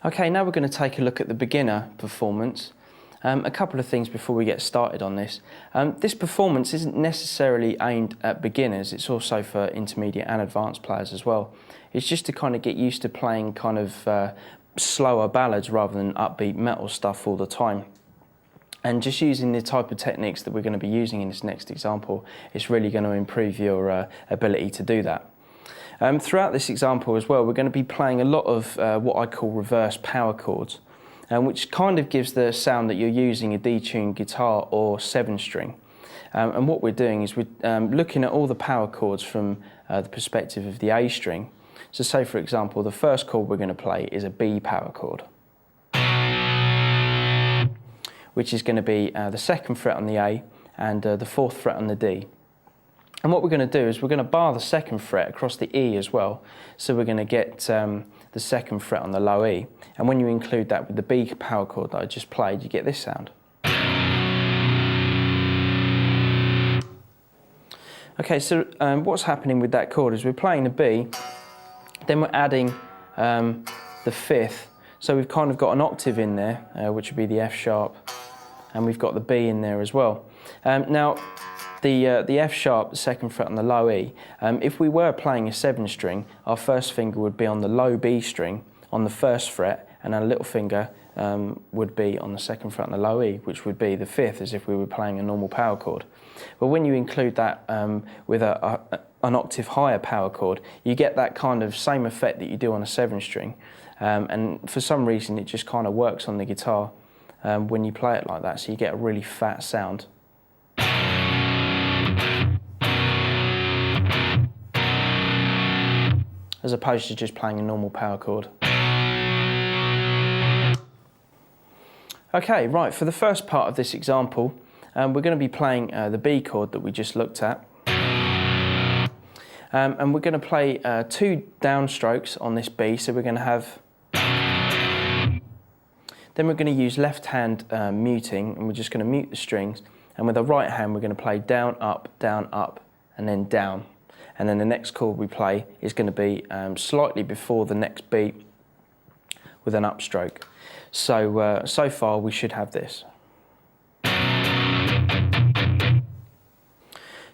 Okay, now we're going to take a look at the beginner performance. A couple of things before we get started on this. This performance isn't necessarily aimed at beginners, it's also for intermediate and advanced players as well. It's just to kind of get used to playing kind of slower ballads rather than upbeat metal stuff all the time. And just using the type of techniques that we're going to be using in this next example, it's really going to improve your ability to do that. Throughout this example as well, we're going to be playing a lot of what I call reverse power chords, which kind of gives the sound that you're using a detuned guitar or 7-string. And what we're doing is we're looking at all the power chords from the perspective of the A string. So say, for example, the first chord we're going to play is a B power chord, which is going to be the 2nd fret on the A and the 4th fret on the D. And what we're going to do is we're going to bar the 2nd fret across the E as well. So we're going to get the 2nd fret on the low E. And when you include that with the B power chord that I just played, you get this sound. Okay, so what's happening with that chord is we're playing the B, then we're adding the 5th. So we've kind of got an octave in there, which would be the F sharp, and we've got the B in there as well. Now, the F sharp, the 2nd fret on the low E, if we were playing a 7-string, our first finger would be on the low B string on the 1st fret, and our little finger would be on the 2nd fret on the low E, which would be the 5th, as if we were playing a normal power chord. But when you include that with an octave higher power chord, you get that kind of same effect that you do on a 7-string. And for some reason, it just kind of works on the guitar when you play it like that, so you get a really fat sound. As opposed to just playing a normal power chord. Okay, right, for the first part of this example, we're going to be playing the B chord that we just looked at. And we're going to play 2 downstrokes on this B, so we're going to have... Then we're going to use left hand muting, and we're just going to mute the strings, and with the right hand we're going to play down, up, and then down. And then the next chord we play is going to be slightly before the next beat with an upstroke. So, so far we should have this.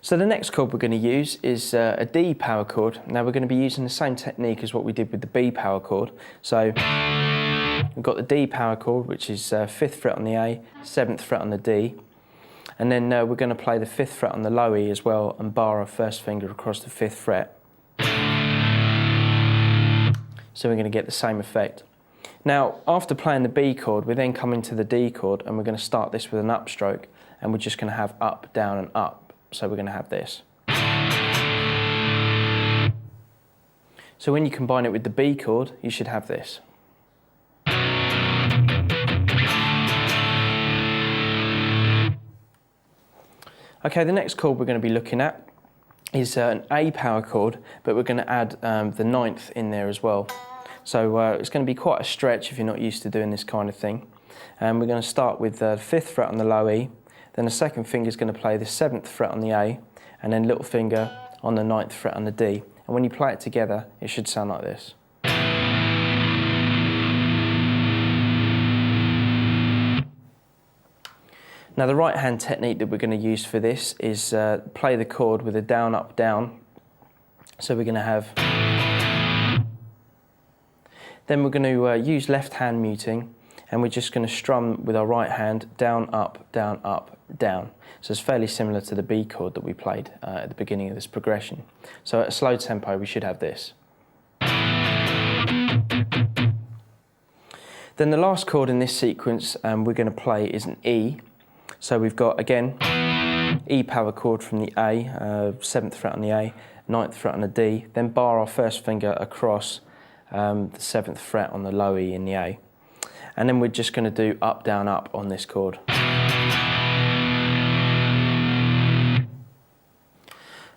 So the next chord we're going to use is a D power chord. Now we're going to be using the same technique as what we did with the B power chord. So we've got the D power chord, which is 5th fret on the A, 7th fret on the D. And then we're going to play the 5th fret on the low E as well and bar our first finger across the 5th fret. So we're going to get the same effect. Now, after playing the B chord, we then come into the D chord, and we're going to start this with an upstroke, and we're just going to have up, down and up. So we're going to have this. So when you combine it with the B chord, you should have this. Okay, the next chord we're going to be looking at is an A power chord, but we're going to add the 9th in there as well. So it's going to be quite a stretch if you're not used to doing this kind of thing. And we're going to start with the 5th fret on the low E, then the 2nd finger is going to play the 7th fret on the A, and then little finger on the 9th fret on the D. And when you play it together, it should sound like this. Now the right hand technique that we're going to use for this is play the chord with a down, up, down. So we're going to have... Then we're going to use left hand muting, and we're just going to strum with our right hand down, up, down, up, down. So it's fairly similar to the B chord that we played at the beginning of this progression. So at a slow tempo we should have this. Then the last chord in this sequence we're going to play is an E. So we've got, again, E power chord from the A, 7th fret on the A, 9th fret on the D, then bar our first finger across the 7th fret on the low E in the A. And then we're just going to do up, down, up on this chord.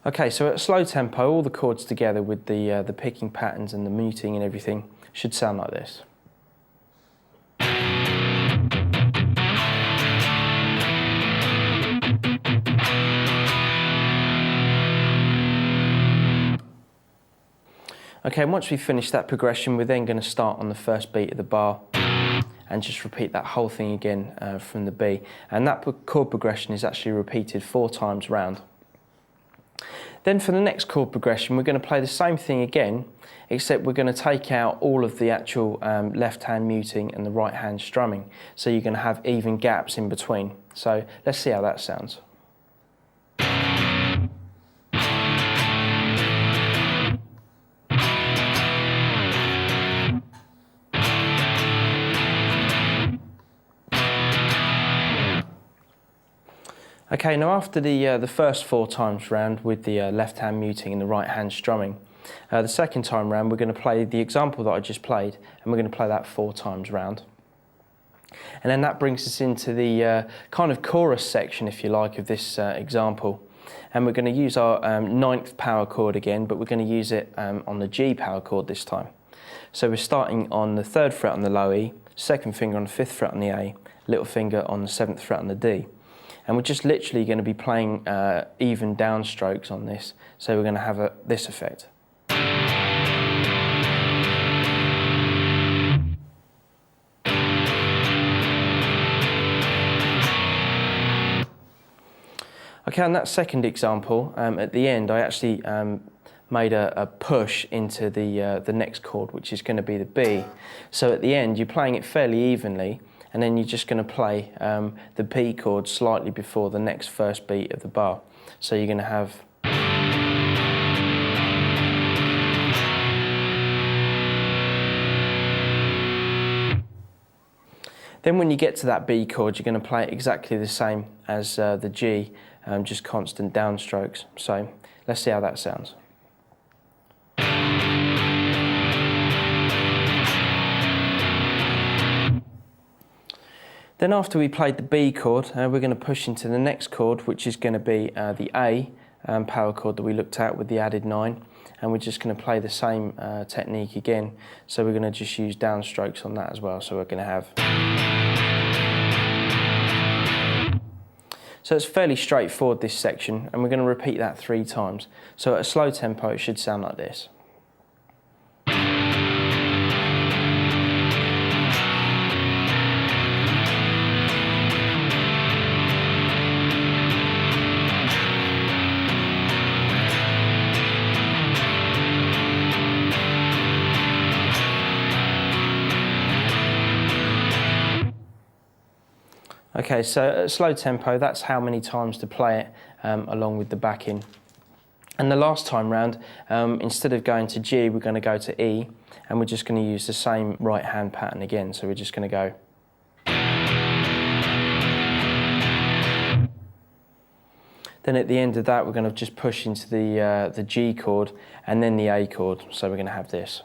Okay, so at a slow tempo, all the chords together with the picking patterns and the muting and everything should sound like this. Okay, once we finish that progression, we're then going to start on the first beat of the bar and just repeat that whole thing again from the B. And that chord progression is actually repeated 4 times round. Then for the next chord progression, we're going to play the same thing again, except we're going to take out all of the actual left hand muting and the right hand strumming. So you're going to have even gaps in between. So let's see how that sounds. Okay, now after the first 4 times round with the left hand muting and the right hand strumming, the second time round we're going to play the example that I just played, and we're going to play that 4 times round. And then that brings us into the kind of chorus section, if you like, of this example. And we're going to use our 9th power chord again, but we're going to use it on the G power chord this time. So we're starting on the 3rd fret on the low E, 2nd finger on the 5th fret on the A, little finger on the 7th fret on the D. And we're just literally going to be playing even downstrokes on this. So we're going to have this effect. Okay, on that second example, at the end I actually made a push into the next chord, which is going to be the B. So at the end you're playing it fairly evenly, and then you're just going to play the B chord slightly before the next first beat of the bar. So you're going to have... Then when you get to that B chord, you're going to play it exactly the same as the G, just constant downstrokes. So let's see how that sounds. Then after we played the B chord, we're going to push into the next chord, which is going to be the A power chord that we looked at with the added 9. And we're just going to play the same technique again. So we're going to just use downstrokes on that as well. So we're going to have... So it's fairly straightforward, this section, and we're going to repeat that 3 times. So at a slow tempo, it should sound like this. Okay, so at slow tempo, that's how many times to play it along with the backing. And the last time round, instead of going to G, we're going to go to E, and we're just going to use the same right hand pattern again. So we're just going to go. Then at the end of that, we're going to just push into the G chord and then the A chord. So we're going to have this.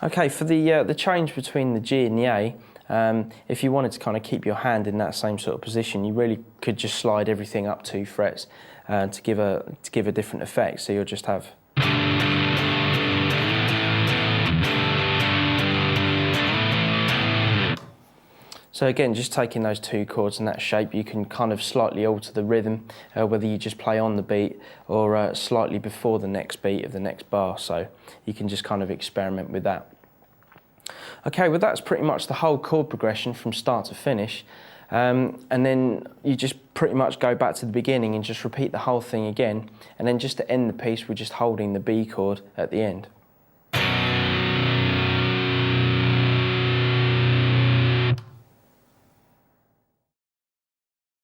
Okay, for the change between the G and the A, if you wanted to kind of keep your hand in that same sort of position, you really could just slide everything up 2 frets to give a different effect. So you'll just have. So again, just taking those 2 chords in that shape, you can kind of slightly alter the rhythm, whether you just play on the beat or slightly before the next beat of the next bar. So you can just kind of experiment with that. Okay, well that's pretty much the whole chord progression from start to finish. And then you just pretty much go back to the beginning and just repeat the whole thing again. And then just to end the piece, we're just holding the B chord at the end.